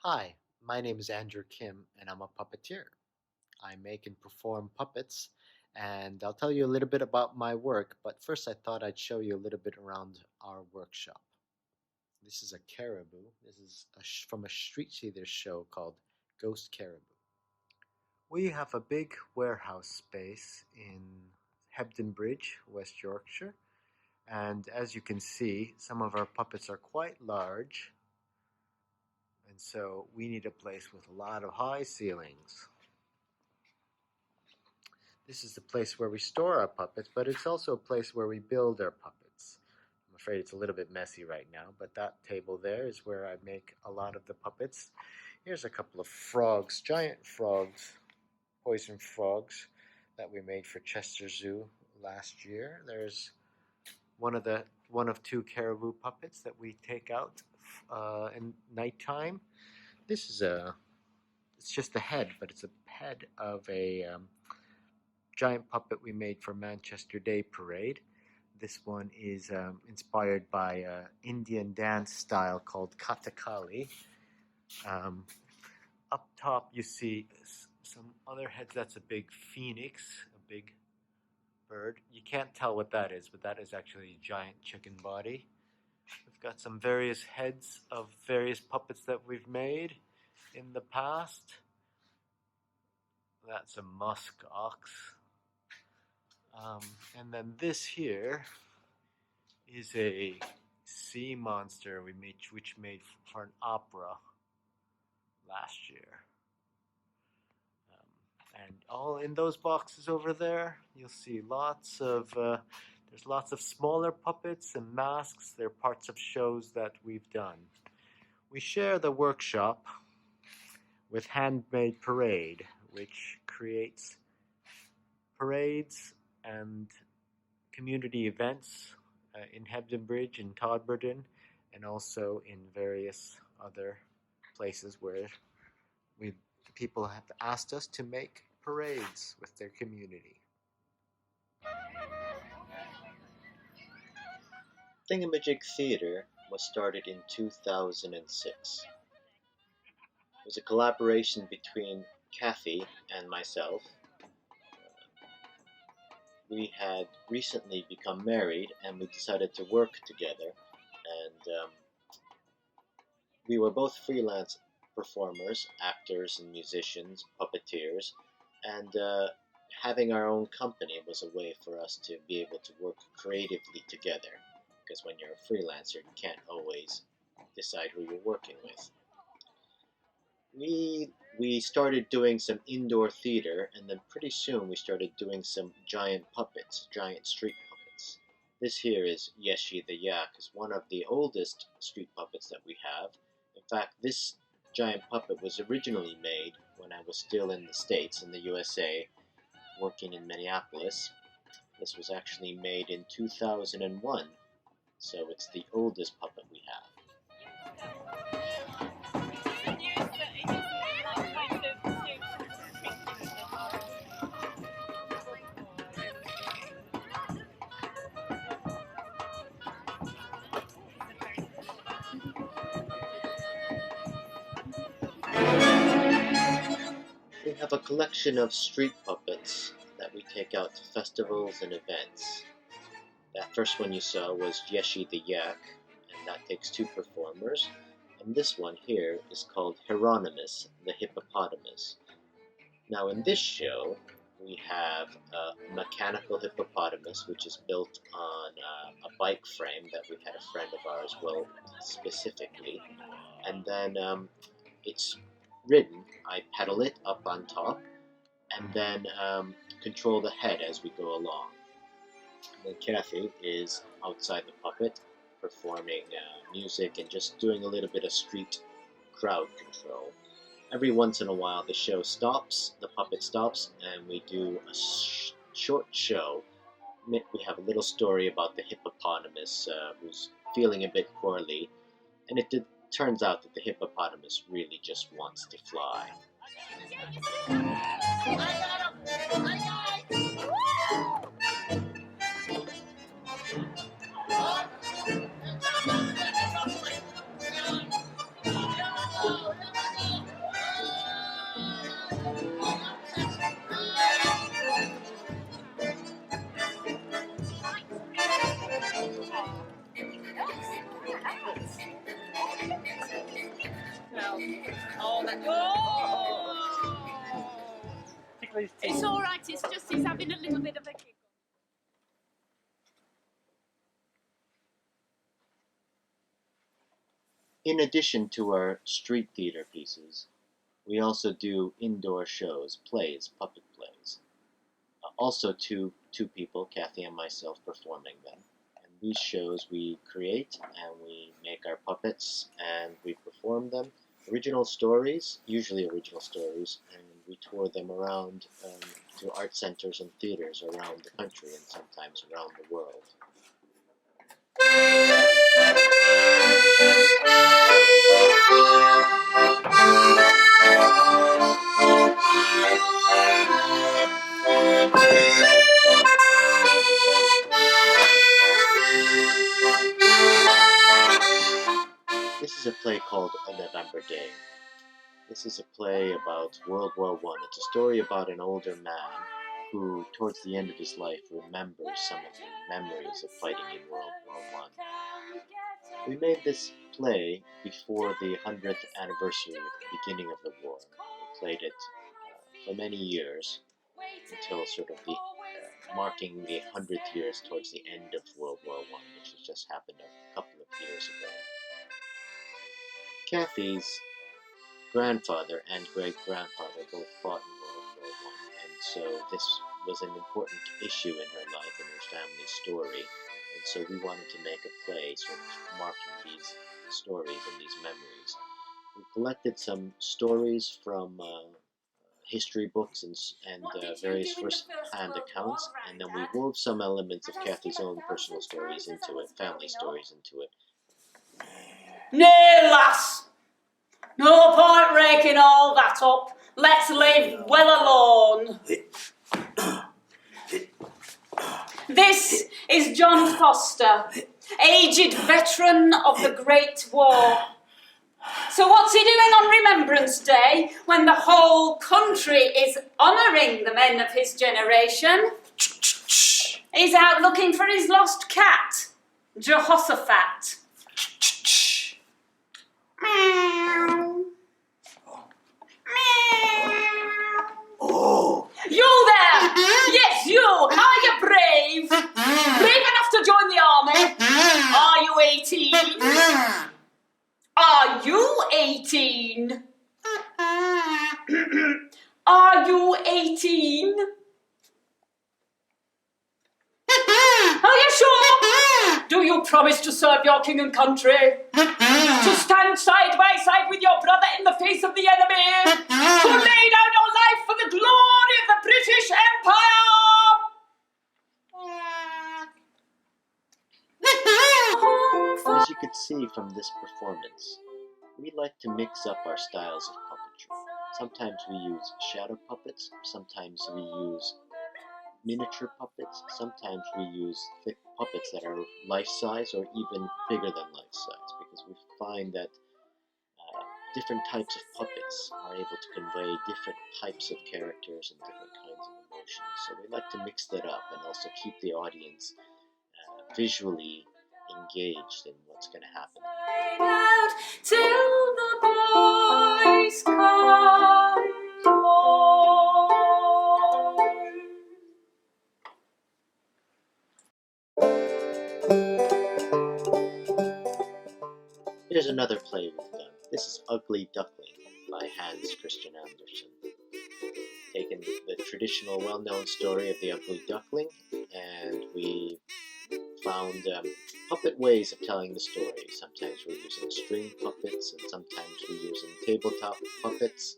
Hi, my name is Andrew Kim, and I'm a puppeteer. I make and perform puppets, and I'll tell you a little bit about my work, but first I thought I'd show you a little bit around our workshop. This is a caribou. This is from a street theater show called Ghost Caribou. We have a big warehouse space in Hebden Bridge, West Yorkshire, and as you can see, some of our puppets are quite large, and so we need a place with a lot of high ceilings. This is the place where we store our puppets, but it's also a place where we build our puppets. I'm afraid it's a little bit messy right now, but that table there is where I make a lot of the puppets. Here's a couple of frogs, giant frogs, poison frogs that we made for Chester Zoo last year. There's one of two caribou puppets that we take out in nighttime. This is it's just the head, but it's a head of a giant puppet we made for Manchester Day Parade. This one is inspired by an Indian dance style called Kathakali. Um, Up top, you see some other heads. That's a big phoenix, a big bird. You can't tell what that is, but that is actually a giant chicken body. We've got some various heads of various puppets that we've made in the past. That's a musk ox. And then this here is a sea monster which made for an opera last year. And all in those boxes over there, you'll see there's lots of smaller puppets and masks. They're parts of shows that we've done. We share the workshop with Handmade Parade, which creates parades and community events in Hebden Bridge, in Todmorden, and also in various other places where people have asked us to make parades with their community. Thingumajig Theatre was started in 2006. It was a collaboration between Kathy and myself. We had recently become married and we decided to work together, and we were both freelance performers, actors and musicians, puppeteers, and having our own company was a way for us to be able to work creatively together, because when you're a freelancer you can't always decide who you're working with. We started doing some indoor theater, and then pretty soon we started doing some giant puppets, giant street puppets. This here is Yeshi the Yak, is one of the oldest street puppets that we have. In fact, this giant puppet was originally made when I was still in the States, in the USA, working in Minneapolis. This was actually made in 2001, so it's the oldest puppet we have. We have a collection of street puppets that we take out to festivals and events. That first one you saw was Yeshi the Yak, and that takes two performers. And this one here is called Hieronymus the Hippopotamus. Now in this show, we have a mechanical hippopotamus, which is built on a bike frame that we had a friend of ours build specifically. And then it's ridden. I pedal it up on top, and then control the head as we go along. And then Kathy is outside the puppet, performing music and just doing a little bit of street crowd control. Every once in a while the show stops, the puppet stops, and we do a short show. We have a little story about the hippopotamus who's feeling a bit poorly, and it turns out that the hippopotamus really just wants to fly. It's all right, it's just he's having a little bit of a giggle. In addition to our street theater pieces, we also do indoor shows, plays, puppet plays. Also two people, Kathy and myself, performing them. And these shows we create and we make our puppets and we perform them. Original stories, usually original stories, and we tour them around to art centers and theaters around the country and sometimes around the world. This is a play called A November Day. This is a play about World War I. It's a story about an older man who, towards the end of his life, remembers some of the memories of fighting in World War I. We made this play before the 100th anniversary of the beginning of the war. We played it for many years until sort of the marking the 100th years towards the end of World War I, which has just happened a couple of years ago. Kathy's grandfather and great-grandfather both fought in World War I, and so this was an important issue in her life and her family's story, and so we wanted to make a play sort of marking these stories and these memories. We collected some stories from history books and various first-hand accounts, and then we wove some elements of Kathy's own personal stories into it, family stories into it. Nay, lass! No point raking all that up. Let's live well alone. This is John Foster, aged veteran of the Great War. So what's he doing on Remembrance Day when the whole country is honouring the men of his generation? He's out looking for his lost cat, Jehoshaphat. Meow. Oh! You there! Yes, you! Are you brave? Brave enough to join the army? Are you 18? Are you 18? Are you 18? Are you sure? Do you promise to serve your king and country? To stand side by side with your brother in the face of the enemy? To lay down your life for the glory of the British Empire? As you could see from this performance, we like to mix up our styles of puppetry. Sometimes we use shadow puppets, sometimes we use miniature puppets, sometimes we use thick puppets that are life-size or even bigger than life-size, because we find that different types of puppets are able to convey different types of characters and different kinds of emotions. So we like to mix that up and also keep the audience visually engaged in what's going to happen. Out till the boys come home. Here's another play we've done. This is Ugly Duckling by Hans Christian Andersen. Taken the traditional, well-known story of the ugly duckling, and we found puppet ways of telling the story. Sometimes we're using string puppets, and sometimes we're using tabletop puppets.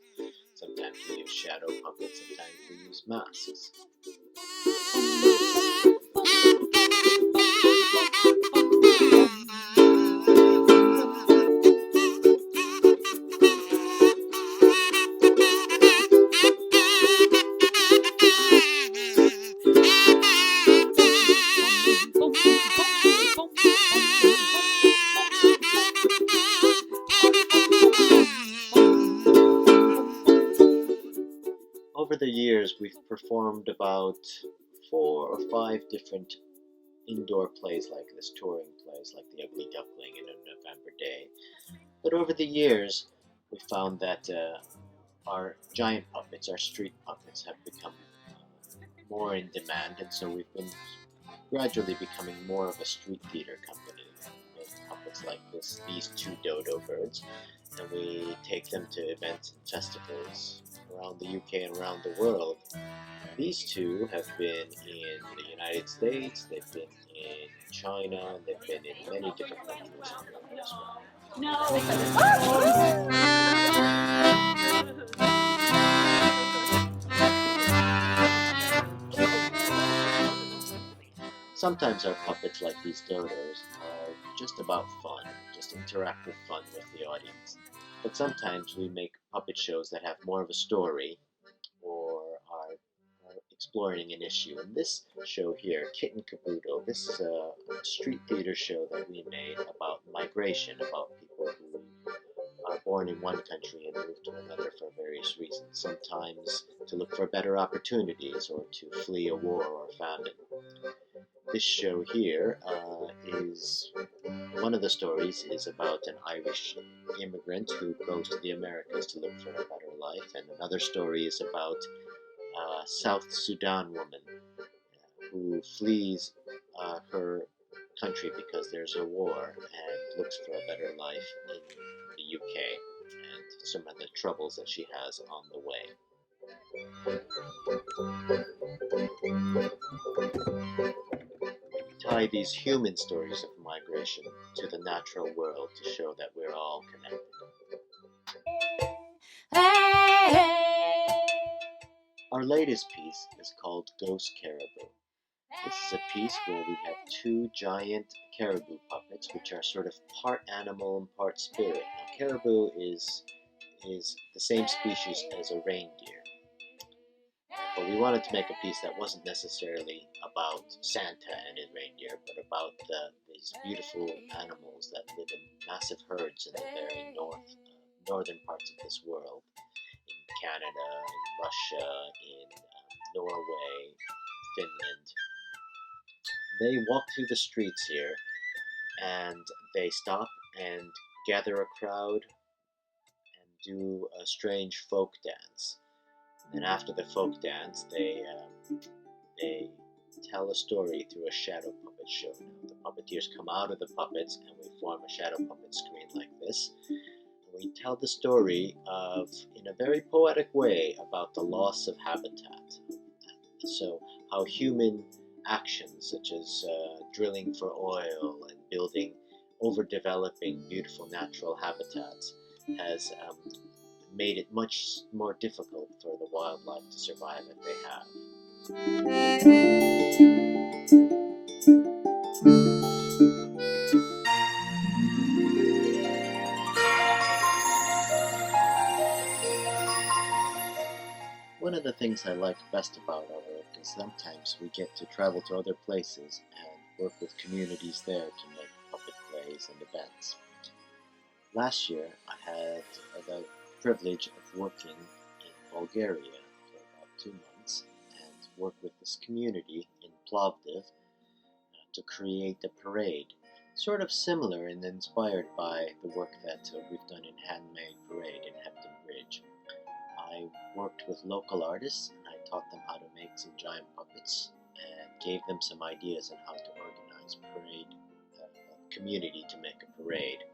Sometimes we use shadow puppets, sometimes we use masks. over the years, we've performed about 4 or 5 different indoor plays like this, touring plays like The Ugly Duckling and A November Day. But over the years, we found that our giant puppets, our street puppets, have become more in demand, and so we've been gradually becoming more of a street theater company. We make puppets like these 2 dodo birds, and we take them to events and festivals around the UK and around the world. These 2 have been in the United States, they've been in China, and they've been in many different countries as well. Sometimes our puppets, like these dodos, are just about fun, just interactive fun with the audience. But sometimes we make puppet shows that have more of a story or are exploring an issue. In this show here, Kitten Caboodle, this is a street theater show that we made about migration, about people who are born in one country and move to another for various reasons, sometimes to look for better opportunities or to flee a war or famine. This show here is one of the stories is about an Irish immigrant who goes to the Americas to look for a better life, and another story is about a South Sudan woman who flees her country because there's a war and looks for a better life in the UK and some of the troubles that she has on the way. Tie these human stories of migration to the natural world to show that we're all connected. Our latest piece is called Ghost Caribou. This is a piece where we have 2 giant caribou puppets, which are sort of part animal and part spirit. Now, caribou is the same species as a reindeer. But we wanted to make a piece that wasn't necessarily about Santa and his reindeer, but about these beautiful animals that live in massive herds in the very northern parts of this world, in Canada, in Russia, in Norway, Finland. They walk through the streets here, and they stop and gather a crowd and do a strange folk dance. And after the folk dance, they tell a story through a shadow puppet show. Now, the puppeteers come out of the puppets, and we form a shadow puppet screen like this. And we tell the story in a very poetic way, about the loss of habitat. So, how human actions, such as drilling for oil and building, overdeveloping beautiful natural habitats, has made it much more difficult for the wildlife to survive if they have. One of the things I like best about our work is sometimes we get to travel to other places and work with communities there to make puppet plays and events. Last year, I had the privilege of working in Bulgaria for about 2 months and worked with this community in Plovdiv to create a parade, sort of similar and inspired by the work that we've done in Handmade Parade in Hepton Bridge. I worked with local artists and I taught them how to make some giant puppets and gave them some ideas on how to organize a community to make a parade.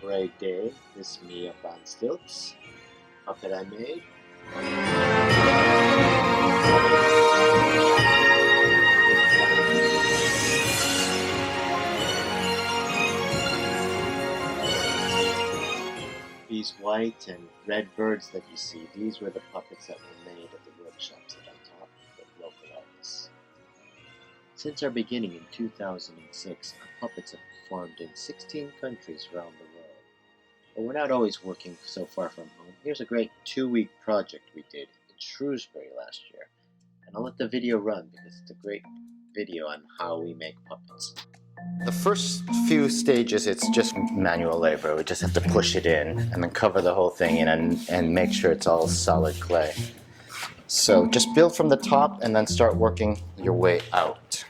Parade day, this is me up on stilts, puppet I made. These white and red birds that you see, these were the puppets that were made at the workshops that I taught with local artists. Since our beginning in 2006, our puppets have performed in 16 countries around the world. But we're not always working so far from home. Here's a great 2-week project we did in Shrewsbury last year. And I'll let the video run because it's a great video on how we make puppets. The first few stages, it's just manual labor. We just have to push it in and then cover the whole thing in and make sure it's all solid clay. So just build from the top and then start working your way out.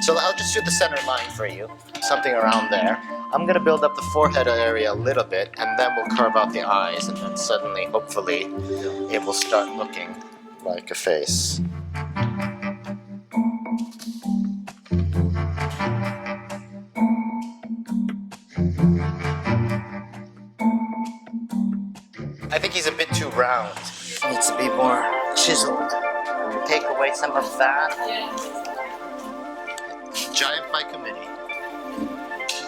So I'll just do the center line for you, something around there. I'm going to build up the forehead area a little bit, and then we'll carve out the eyes, and then suddenly, hopefully, it will start looking like a face. I think he's a bit too round. He needs to be more chiseled. Take away some of that. Giant by committee.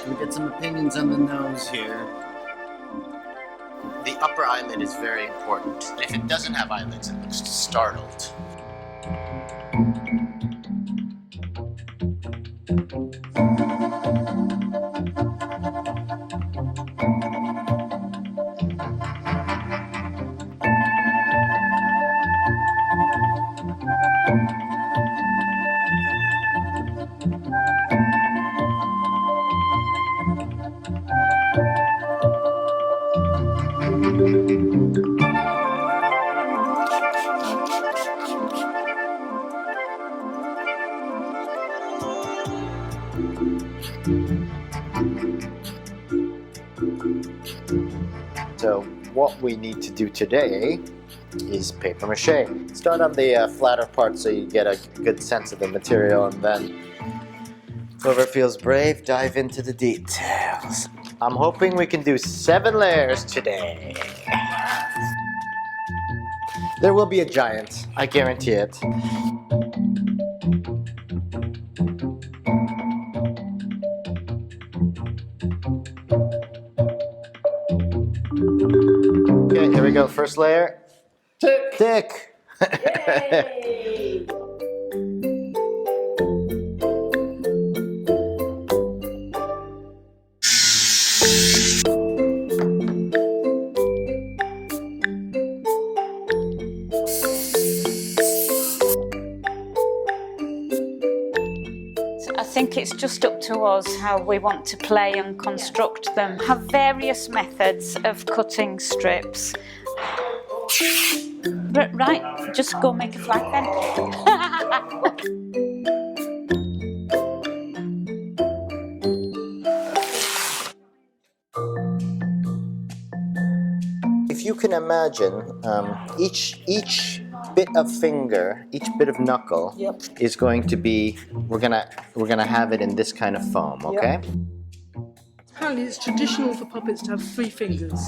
We get some opinions on the nose here. The upper eyelid is very important. If it doesn't have eyelids, it looks startled. So what we need to do today is paper mache. Start on the flatter part so you get a good sense of the material, and then whoever feels brave, dive into the details. I'm hoping we can do 7 layers today. There will be a giant, I guarantee it. Okay, here we go. First layer. Tick. Tick. Yay! I think it's just up to us how we want to play and construct them. Have various methods of cutting strips. Right, just go make a flag then. If you can imagine, each bit of finger, each bit of knuckle is going to be, we're gonna have it in this kind of foam, okay? Apparently it's traditional for puppets to have 3 fingers.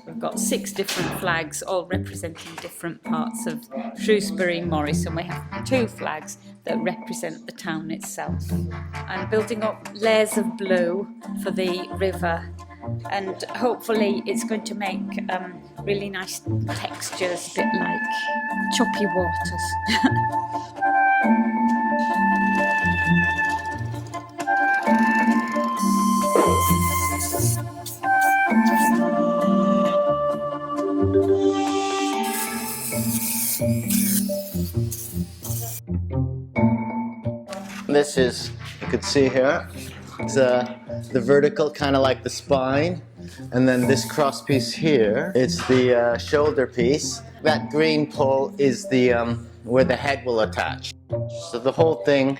We've got 6 different flags, all representing different parts of Shrewsbury, Morris, and we have 2 flags that represent the town itself. I'm building up layers of blue for the river, and hopefully it's going to make really nice textures, a bit like choppy waters. This is, you could see here, it's the vertical, kind of like the spine. And then this cross piece here, it's the shoulder piece. That green pole is the where the head will attach. So the whole thing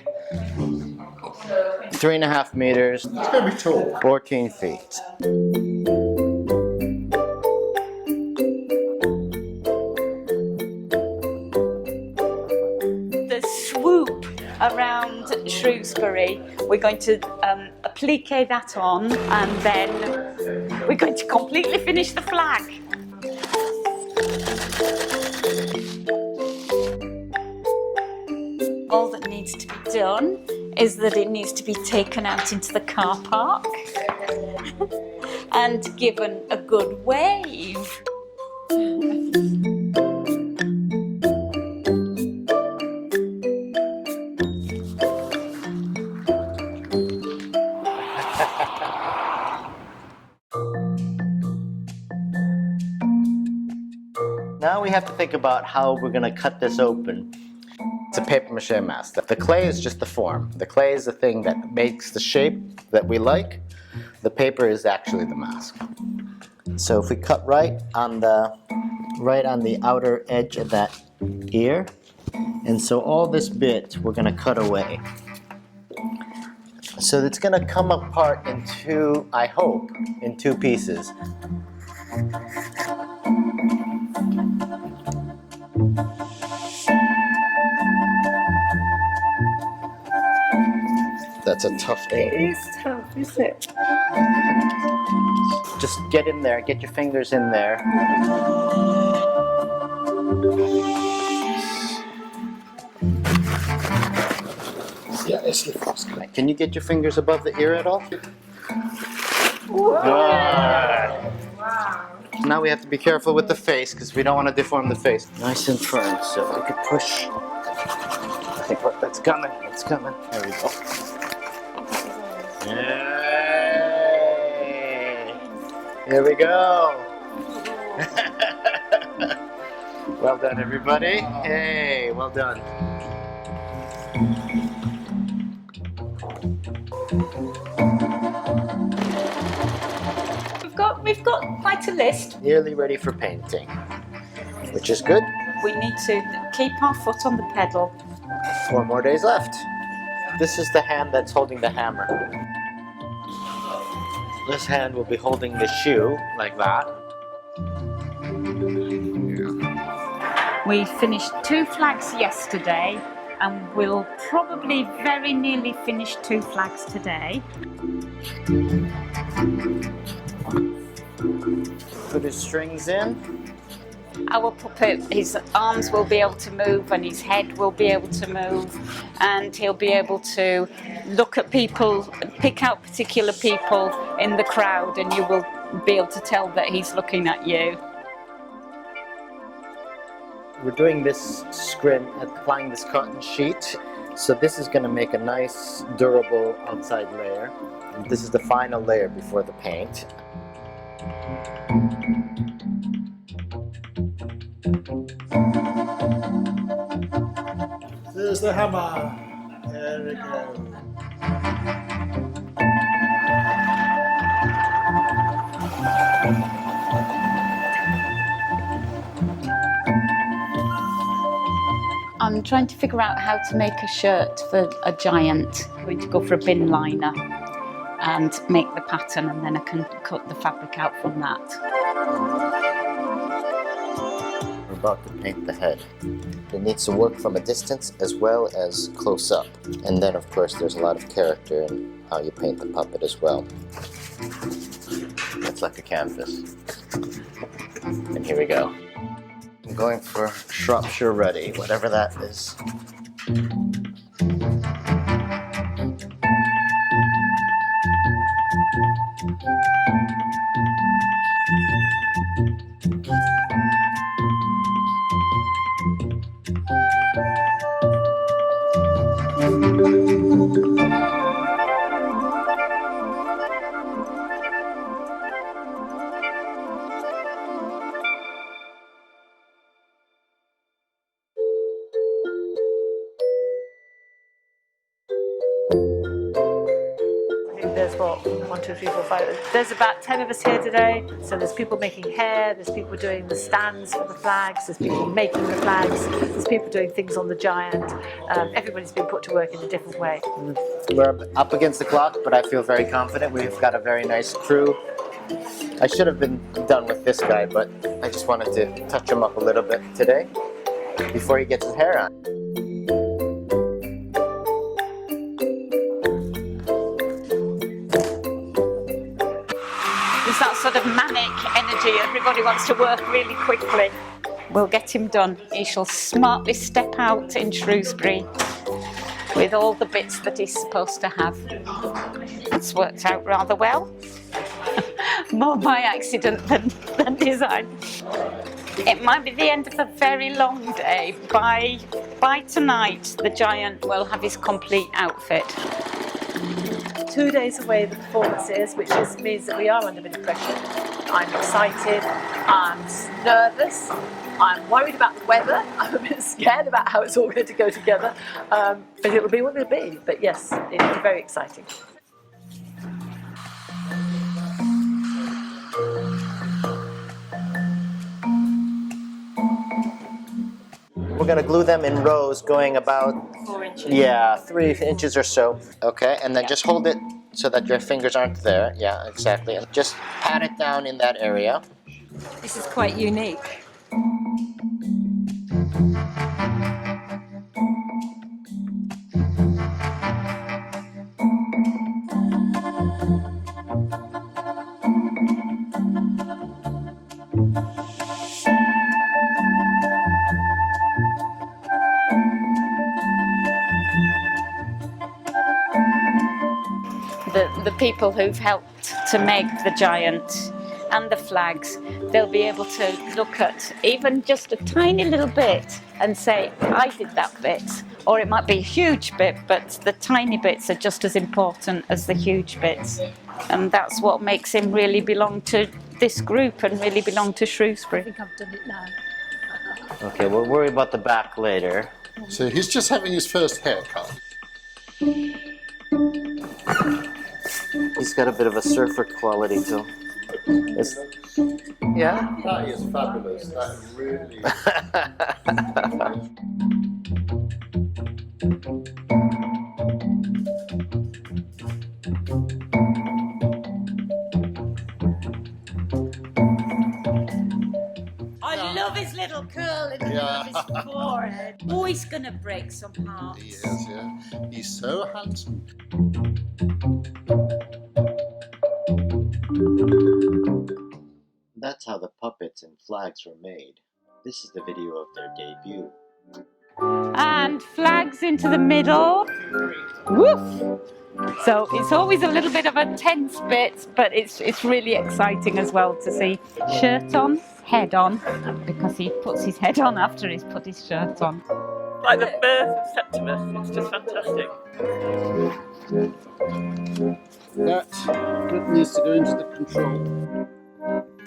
3.5 meters. It's going to be tall. 14 feet. The swoop around Shrewsbury, we're going to applique that on, and then we're going to completely finish the flag. All that needs to be done is that it needs to be taken out into the car park and given a good wave. Now we have to think about how we're going to cut this open. It's a paper mache mask. The clay is just the form. The clay is the thing that makes the shape that we like. The paper is actually the mask. So if we cut right on the outer edge of that ear, and so all this bit we're going to cut away. So it's going to come apart in two, I hope, in two pieces. That's a tough thing. It is tough, isn't it? Just get in there, get your fingers in there. Yeah, it's the first. Can you get your fingers above the ear at all? Wow. Now we have to be careful with the face because we don't want to deform the face. Nice and firm, so if I could push. I think that's coming, it's coming. There we go. Yay! Here we go. Well done, everybody. Hey, well done. We've got quite a list. Nearly ready for painting, which is good. We need to keep our foot on the pedal. 4 more days left. This is the hand that's holding the hammer. This hand will be holding the shoe, like that. We finished 2 flags yesterday, and we'll probably very nearly finish 2 flags today. Put his strings in. Our puppet, his arms will be able to move and his head will be able to move, and he'll be able to look at people, pick out particular people in the crowd, and you will be able to tell that he's looking at you. We're doing this scrim, applying this cotton sheet. So this is going to make a nice, durable outside layer. And this is the final layer before the paint. There's the hammer. There we go. I'm trying to figure out how to make a shirt for a giant. I'm going to go for a bin liner and make the pattern, and then I can cut the fabric out from that. We're about to paint the head. It needs to work from a distance as well as close up. And then of course there's a lot of character in how you paint the puppet as well. It's like a canvas. And here we go. I'm going for Shropshire Ready, whatever that is. what, 1, 2, 3, 4, 5. There's about 10 of us here today. So there's people making hair, there's people doing the stands for the flags, there's people making the flags, there's people doing things on the giant. Everybody's been put to work in a different way. We're up against the clock, but I feel very confident. We've got a very nice crew. I should have been done with this guy, but I just wanted to touch him up a little bit today before he gets his hair on. There's that sort of manic energy. Everybody wants to work really quickly. We'll get him done. He shall smartly step out in Shrewsbury with all the bits that he's supposed to have. It's worked out rather well. More by accident than design. It might be the end of a very long day. By tonight, the giant will have his complete outfit. 2 days away the performance is, which means that we are under a bit of pressure. I'm excited, I'm nervous, I'm worried about the weather, I'm a bit scared about how it's all going to go together, but it'll be what it'll be. But yes, it'll be very exciting. We're going to glue them in rows going about 4 inches. Yeah, 3 inches or so. Okay, and then just hold it so that your fingers aren't there. Yeah, exactly. And just pat it down in that area. This is quite unique. The people who've helped to make the giant and the flags, they'll be able to look at even just a tiny little bit and say, I did that bit. Or it might be a huge bit, but the tiny bits are just as important as the huge bits. And that's what makes him really belong to this group and really belong to Shrewsbury. I think I've done it now. Okay, we'll worry about the back later. So he's just having his first haircut. He's got a bit of a surfer quality to him. Yeah? That is fabulous. That really. I love his little curl in the middle of his forehead. Oh, he's gonna break some hearts. He is, yeah. He's so handsome. That's how the puppets and flags were made. This is the video of their debut. And flags into the middle. Woof! So it's always a little bit of a tense bit, but it's really exciting as well to see. Shirt on, head on, because he puts his head on after he's put his shirt on. Like the birth of Septimus, it's just fantastic. That needs to go into the control.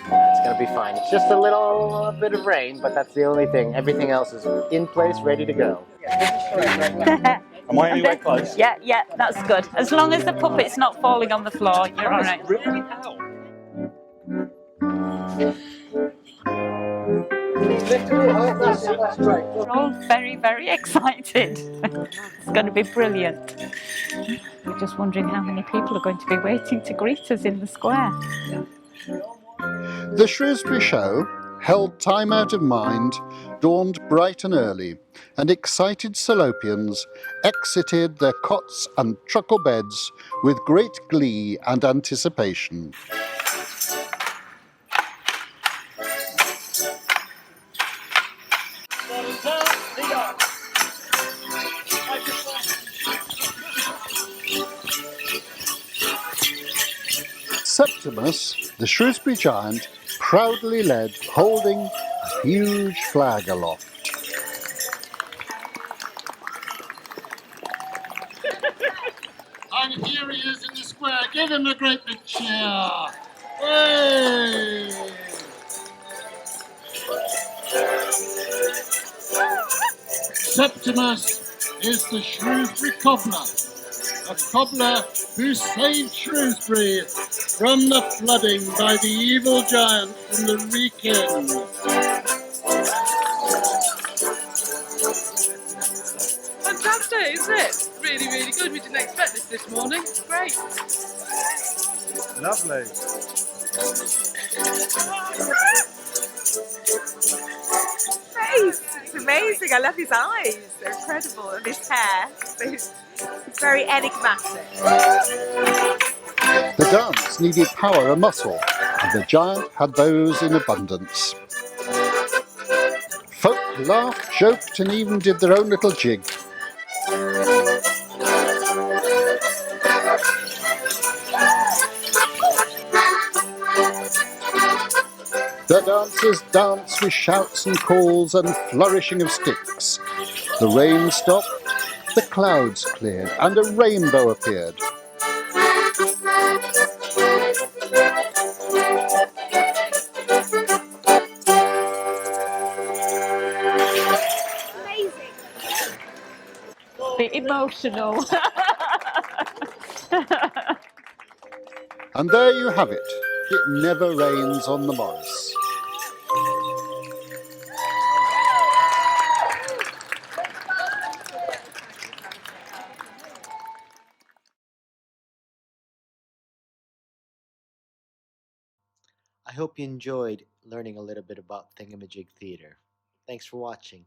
It's gonna be fine. It's just a little bit of rain, but that's the only thing. Everything else is in place, ready to go. Am I anywhere close? Yeah, that's good. As long as the puppet's not falling on the floor, you're all right. Really out. We're all very, very excited. It's going to be brilliant. We're just wondering how many people are going to be waiting to greet us in the square. The Shrewsbury show, held time out of mind, dawned bright and early, and excited Salopians exited their cots and truckle beds with great glee and anticipation. Septimus, the Shrewsbury giant, proudly led, holding a huge flag aloft. And here he is in the square. Give him a great big cheer. Hey! Septimus is the Shrewsbury cobbler, a cobbler who saved Shrewsbury from the flooding by the evil giant from the Wrekin. Fantastic, isn't it? Really, really good. We didn't expect this morning. Great. Lovely. Face. It's amazing. I love his eyes. They're incredible. And his hair. It's very enigmatic. The dance needed power and muscle, and the giant had those in abundance. Folk laughed, joked, and even did their own little jig. The dancers danced with shouts and calls and flourishing of sticks. The rain stopped, the clouds cleared, and a rainbow appeared. Amazing. Bit emotional. And there you have it. It never rains on the Morris. I hope you enjoyed learning a little bit about Thingamajig Theatre. Thanks for watching.